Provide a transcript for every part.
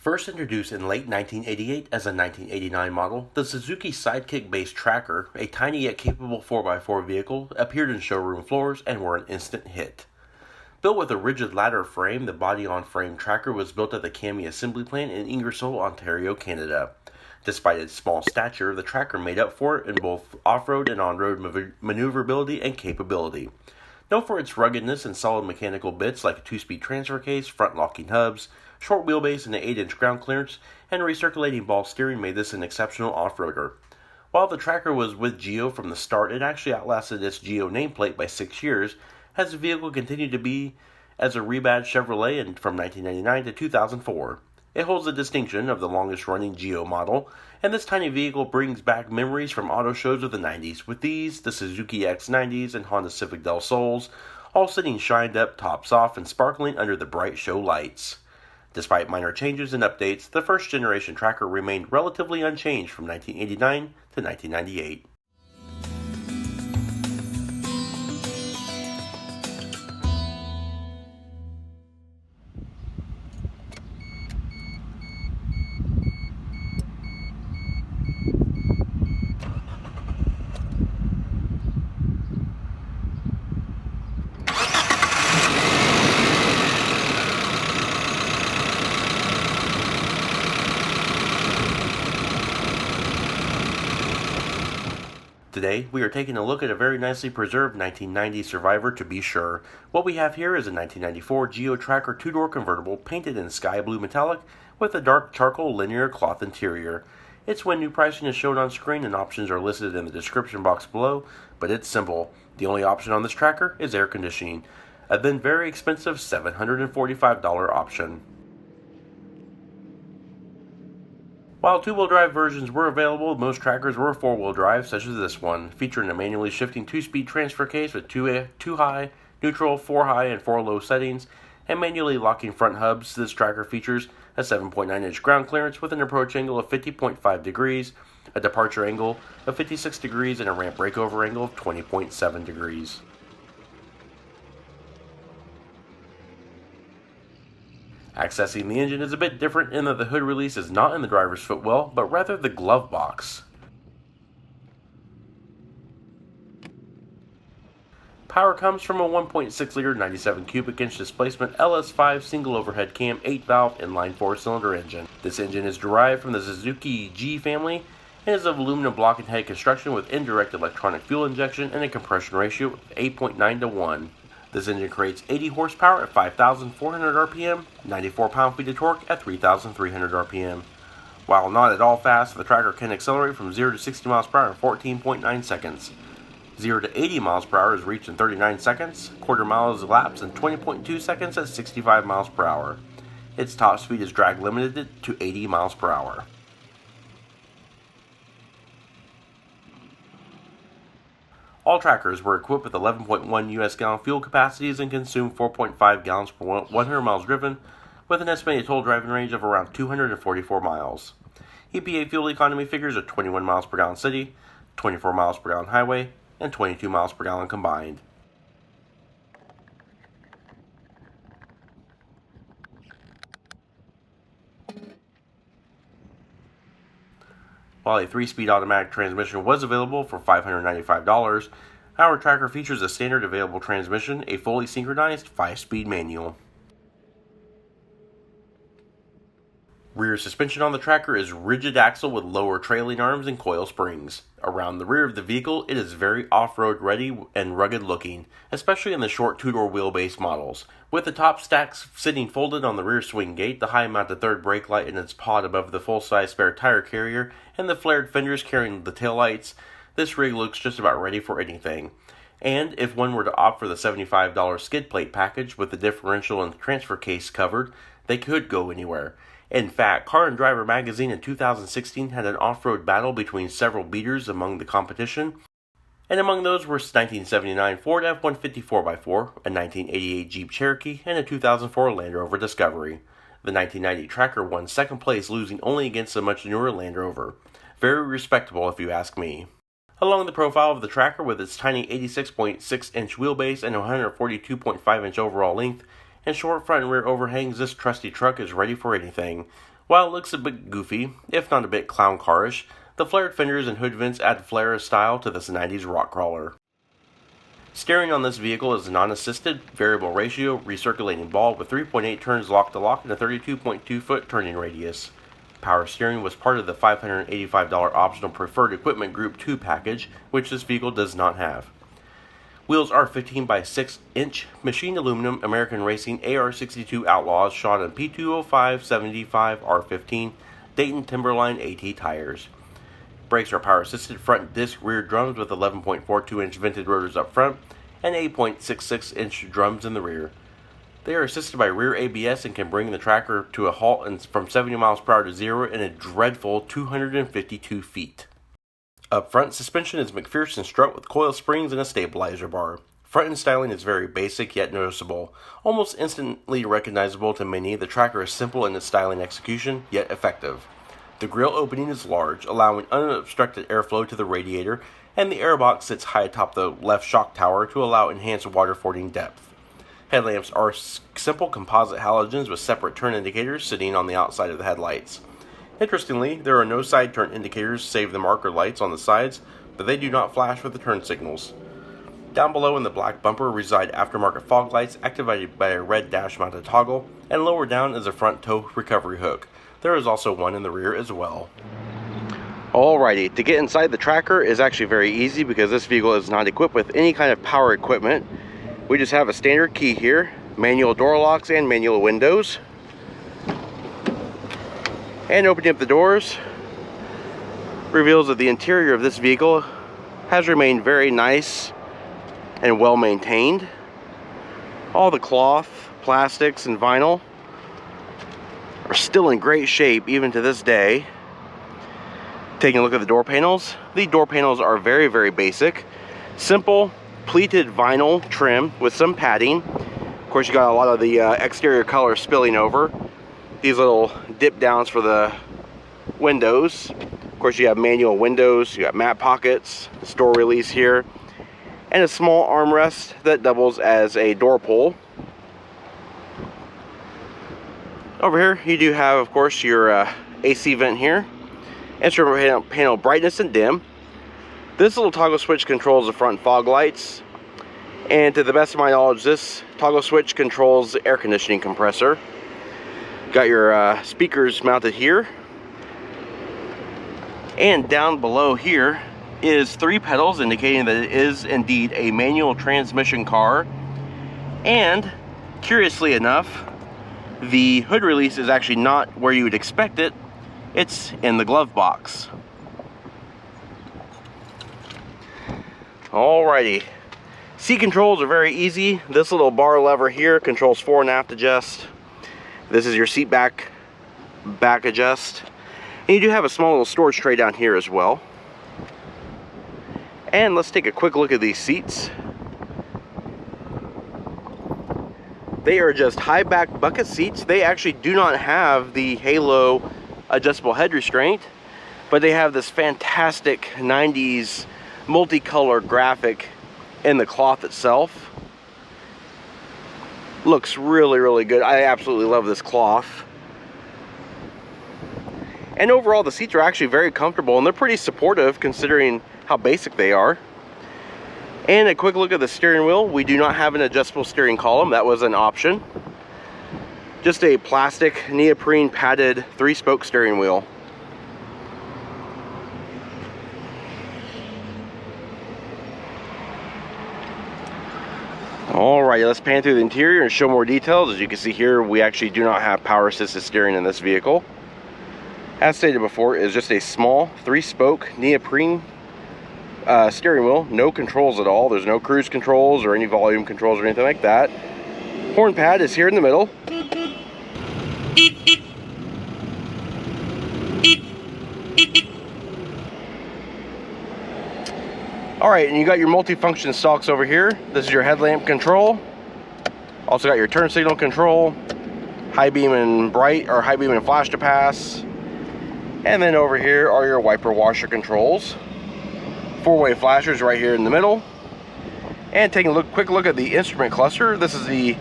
First introduced in late 1988 as a 1989 model, the Suzuki Sidekick-based Tracker, a tiny yet capable 4x4 vehicle, appeared in showroom floors and were an instant hit. Built with a rigid ladder frame, the body-on-frame Tracker was built at the Cami Assembly Plant in Ingersoll, Ontario, Canada. Despite its small stature, the Tracker made up for it in both off-road and on-road maneuverability and capability. Known for its ruggedness and solid mechanical bits like a 2-speed transfer case, front-locking hubs, short wheelbase and an 8-inch ground clearance, and recirculating ball steering made this an exceptional off-roader. While the Tracker was with GEO from the start, it actually outlasted its GEO nameplate by 6 years, as the vehicle continued to be as a rebadged Chevrolet from 1999 to 2004. It holds the distinction of the longest-running GEO model, and this tiny vehicle brings back memories from auto shows of the 90's, with these, the Suzuki X 90's, and Honda Civic Del Sols, all sitting shined up, tops off, and sparkling under the bright show lights. Despite minor changes and updates, the first-generation Tracker remained relatively unchanged from 1989 to 1998. Today, we are taking a look at a very nicely preserved 1990 Survivor to be sure. What we have here is a 1994 GEO Tracker 2-door convertible painted in sky blue metallic with a dark charcoal linear cloth interior. Its when new pricing is shown on screen and options are listed in the description box below, but it's simple. The only option on this Tracker is air conditioning, a then very expensive $745 option. While two-wheel drive versions were available, most Trackers were four-wheel drive, such as this one, featuring a manually shifting 2-speed transfer case with 2 high, neutral, 4 high, and 4 low settings, and manually locking front hubs. This Tracker features a 7.9-inch ground clearance with an approach angle of 50.5 degrees, a departure angle of 56 degrees, and a ramp breakover angle of 20.7 degrees. Accessing the engine is a bit different in that the hood release is not in the driver's footwell, but rather the glove box. Power comes from a 1.6-liter 97 cubic inch displacement LS5 single overhead cam 8-valve inline 4-cylinder engine. This engine is derived from the Suzuki G family and is of aluminum block and head construction with indirect electronic fuel injection and a compression ratio of 8.9 to 1. This engine creates 80 horsepower at 5,400 RPM, 94 pound-feet of torque at 3,300 RPM. While not at all fast, the Tracker can accelerate from 0 to 60 miles per hour in 14.9 seconds. 0 to 80 miles per hour is reached in 39 seconds, quarter mile is elapsed in 20.2 seconds at 65 miles per hour. Its top speed is drag limited to 80 miles per hour. All Trackers were equipped with 11.1 US gallon fuel capacities and consume 4.5 gallons per 100 miles driven, with an estimated total driving range of around 244 miles. EPA fuel economy figures are 21 miles per gallon city, 24 miles per gallon highway, and 22 miles per gallon combined. While a 3-speed automatic transmission was available for $595, our Tracker features a standard available transmission, a fully synchronized 5-speed manual. Rear suspension on the Tracker is rigid axle with lower trailing arms and coil springs. Around the rear of the vehicle, it is very off-road ready and rugged looking, especially in the short 2-door wheelbase models. With the top stacks sitting folded on the rear swing gate, the high-mounted third brake light in its pod above the full-size spare tire carrier, and the flared fenders carrying the taillights, this rig looks just about ready for anything. And if one were to opt for the $75 skid plate package with the differential and transfer case covered, they could go anywhere. In fact, Car and Driver magazine in 2016 had an off-road battle between several beaters among the competition, and among those were 1979 Ford F-150 4x4, a 1988 Jeep Cherokee, and a 2004 Land Rover Discovery. The 1990 Tracker won second place, losing only against the much newer Land Rover. Very respectable if you ask me. Along the profile of the Tracker with its tiny 86.6-inch wheelbase and 142.5-inch overall length, and short front and rear overhangs, this trusty truck is ready for anything. While it looks a bit goofy, if not a bit clown carish, the flared fenders and hood vents add flair of style to this 90s rock crawler. Steering on this vehicle is a non-assisted, variable ratio, recirculating ball with 3.8 turns lock-to-lock and a 32.2-foot turning radius. Power steering was part of the $585 optional Preferred Equipment Group 2 package, which this vehicle does not have. Wheels are 15 by 6 inch machined aluminum American Racing AR62 Outlaws shot on P205/75 R15 Dayton Timberline AT tires. Brakes are power assisted front disc rear drums with 11.42 inch vented rotors up front and 8.66 inch drums in the rear. They are assisted by rear ABS and can bring the tracker to a halt from 70 miles per hour to 0 in a dreadful 252 feet. Up front, suspension is McPherson strut with coil springs and a stabilizer bar. Front end styling is very basic yet noticeable. Almost instantly recognizable to many, the tracker is simple in its styling execution, yet effective. The grille opening is large, allowing unobstructed airflow to the radiator, and the airbox sits high atop the left shock tower to allow enhanced water fording depth. Headlamps are simple composite halogens with separate turn indicators sitting on the outside of the headlights. Interestingly, there are no side turn indicators save the marker lights on the sides, but they do not flash with the turn signals. Down below in the black bumper reside aftermarket fog lights activated by a red dash mounted toggle, and lower down is a front tow recovery hook. There is also one in the rear as well. Alrighty, to get inside the tracker is actually very easy because this vehicle is not equipped with any kind of power equipment. We just have a standard key here, manual door locks and manual windows. And opening up the doors reveals that the interior of this vehicle has remained very nice and well maintained. All the cloth, plastics, and vinyl are still in great shape even to this day. Taking a look at the door panels. The door panels are very, very basic. Simple pleated vinyl trim with some padding. Of course, you got a lot of the exterior color spilling over. These little dip downs for the windows. Of course, you have manual windows, you got mat pockets, store release here, and a small armrest that doubles as a door pull. Over here, you do have, of course, your AC vent here. Instrument panel brightness and dim. This little toggle switch controls the front fog lights. And to the best of my knowledge, this toggle switch controls the air conditioning compressor. Got your speakers mounted here. And down below here is 3 pedals indicating that it is indeed a manual transmission car. And curiously enough, the hood release is actually not where you would expect it. It's in the glove box. Alrighty. Seat controls are very easy. This little bar lever here controls fore and aft adjust. This is your seat back adjust. And you do have a small little storage tray down here as well. And let's take a quick look at these seats. They are just high back bucket seats. They actually do not have the halo adjustable head restraint, but they have this fantastic 90s multicolor graphic in the cloth itself. Looks really, really good. I absolutely love this cloth. And overall, the seats are actually very comfortable, and they're pretty supportive considering how basic they are. And a quick look at the steering wheel. We do not have an adjustable steering column. That was an option. Just a plastic neoprene padded 3-spoke steering wheel. Alright, let's pan through the interior and show more details. As you can see here, we actually do not have power assisted steering in this vehicle. As stated before, it is just a small 3-spoke neoprene steering wheel. No controls at all. There's no cruise controls or any volume controls or anything like that. Horn pad is here in the middle. Alright, and you got your multi-function stalks over here. This is your headlamp control. Also got your turn signal control, high beam and bright, or high beam and flash to pass. And then over here are your wiper washer controls. 4-way flashers right here in the middle. And taking a quick look at the instrument cluster. This is the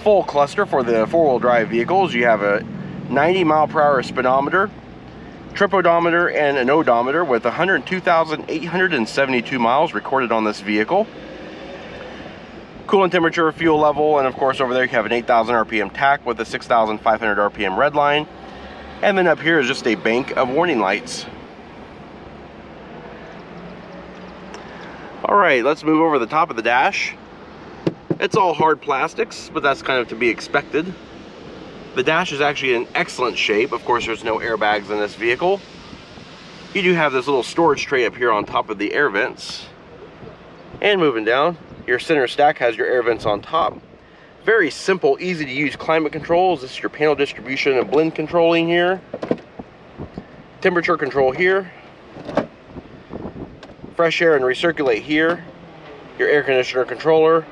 full cluster for the 4-wheel drive vehicles. You have a 90-mile-per-hour speedometer, trip odometer, and an odometer with 102,872 miles recorded on this vehicle. Coolant temperature, fuel level, and of course over there you have an 8,000 RPM tach with a 6,500 RPM red line. And then up here is just a bank of warning lights. Alright, let's move over the top of the dash. It's all hard plastics, but that's kind of to be expected. The dash is actually in excellent shape. Of course, there's no airbags in this vehicle. You do have this little storage tray up here on top of the air vents. And moving down, your center stack has your air vents on top. Very simple, easy to use climate controls. This is your panel distribution and blend controlling here. Temperature control here. Fresh air and recirculate here. Your air conditioner controller.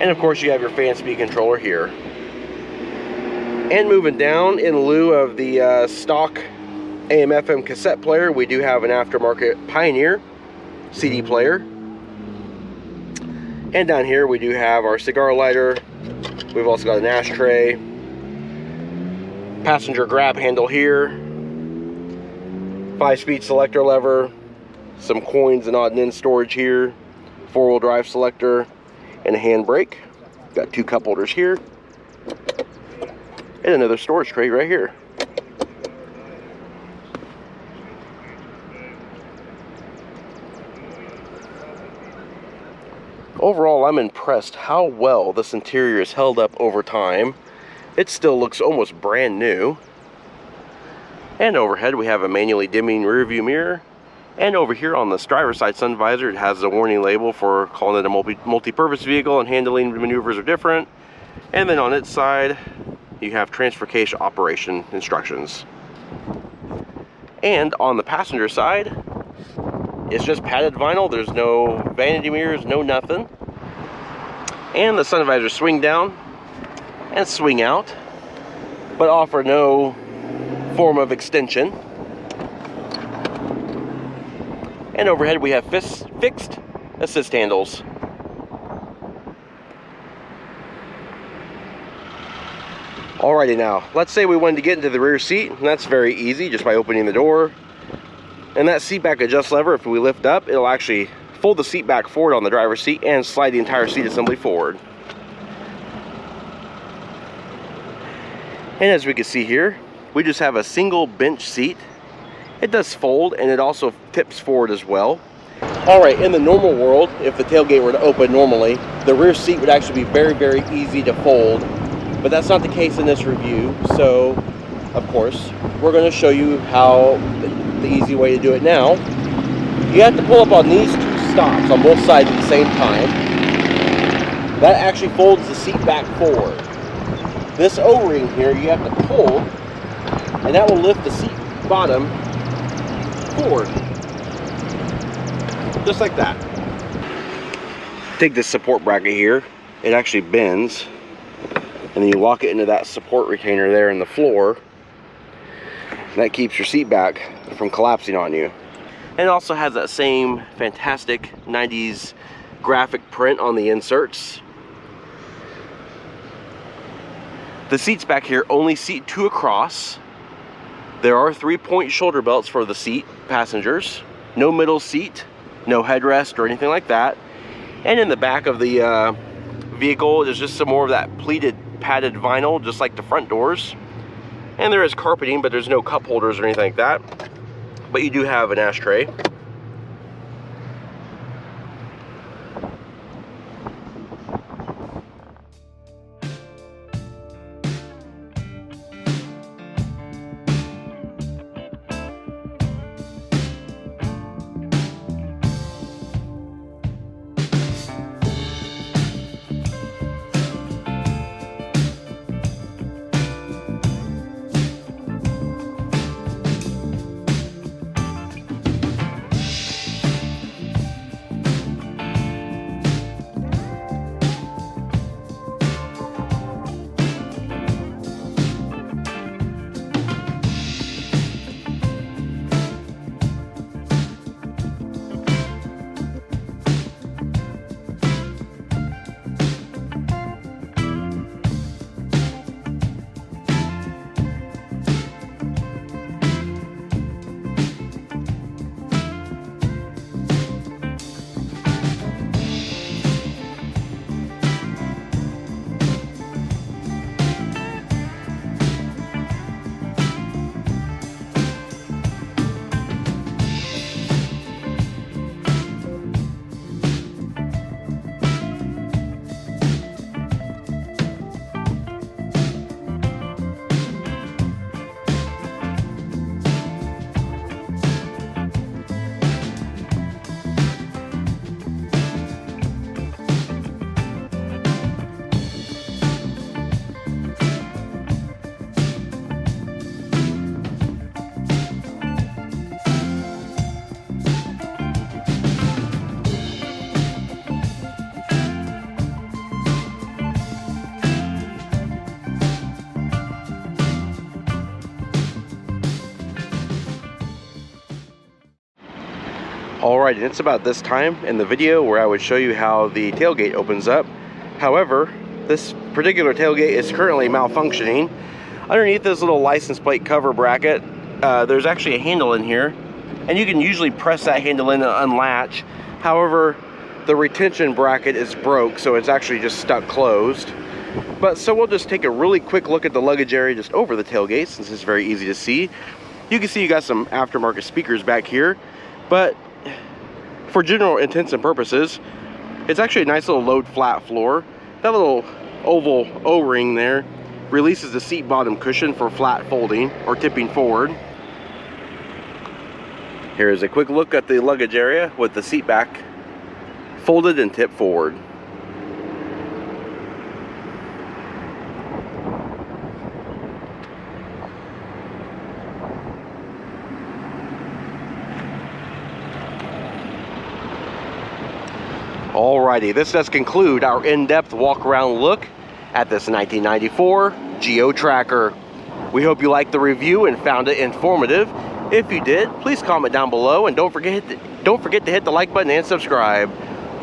And of course you have your fan speed controller here. And moving down, in lieu of the stock AM/FM cassette player, we do have an aftermarket Pioneer CD player. And down here we do have our cigar lighter. We've also got an ashtray, passenger grab handle here, 5-speed selector lever, some coins and odd and end storage here, 4-wheel drive selector, and a handbrake. Got 2 cup holders here, and another storage tray right here. Overall, I'm impressed how well this interior is held up over time. It still looks almost brand new. And overhead we have a manually dimming rear view mirror. And over here on this driver's side sun visor, it has a warning label for calling it a multi-purpose vehicle and handling maneuvers are different. And then on its side, you have transfer case operation instructions. And on the passenger side, it's just padded vinyl. There's no vanity mirrors, no nothing. And the sun visors swing down and swing out, but offer no form of extension. And overhead we have fixed assist handles. Alrighty, now let's say we wanted to get into the rear seat, and that's very easy just by opening the door. And that seat back adjust lever, if we lift up, it'll actually fold the seat back forward on the driver's seat and slide the entire seat assembly forward. And as we can see here, we just have a single bench seat. It does fold, and it also tips forward as well. Alright, in the normal world, if the tailgate were to open normally, the rear seat would actually be very, very easy to fold. But that's not the case in this review, so of course, we're going to show you how the easy way to do it now. You have to pull up on these 2 stops on both sides at the same time. That actually folds the seat back forward. This O-ring here, you have to pull, and that will lift the seat bottom forward. Just like that. Take this support bracket here. It actually bends, and then you lock it into that support retainer there in the floor. That keeps your seat back from collapsing on you. And it also has that same fantastic 90s graphic print on the inserts. The seats back here only seat 2 across. There are 3-point shoulder belts for the seat passengers. No middle seat, no headrest or anything like that. And in the back of the vehicle, there's just some more of that pleated padded vinyl, just like the front doors. And there is carpeting, but there's no cup holders or anything like that. But you do have an ashtray. Alright, and it's about this time in the video where I would show you how the tailgate opens up. However, this particular tailgate is currently malfunctioning. Underneath this little license plate cover bracket, there's actually a handle in here, and you can usually press that handle in to unlatch. However, the retention bracket is broke, so it's actually just stuck closed. But so we'll just take a really quick look at the luggage area just over the tailgate, since it's very easy to see. You can see you got some aftermarket speakers back here, but for general intents and purposes, it's actually a nice little load flat floor. That little oval O-ring there releases the seat bottom cushion for flat folding or tipping forward. Here's a quick look at the luggage area with the seat back folded and tipped forward. Alrighty, this does conclude our in-depth walk-around look at this 1994 GEO Tracker. We hope you liked the review and found it informative. If you did, please comment down below, and don't forget to hit the like button and subscribe.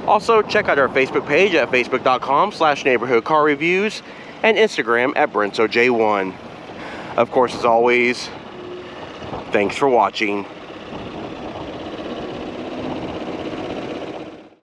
Also, check out our Facebook page at facebook.com/neighborhoodcarreviews and Instagram at BrensoJ1. Of course, as always, thanks for watching.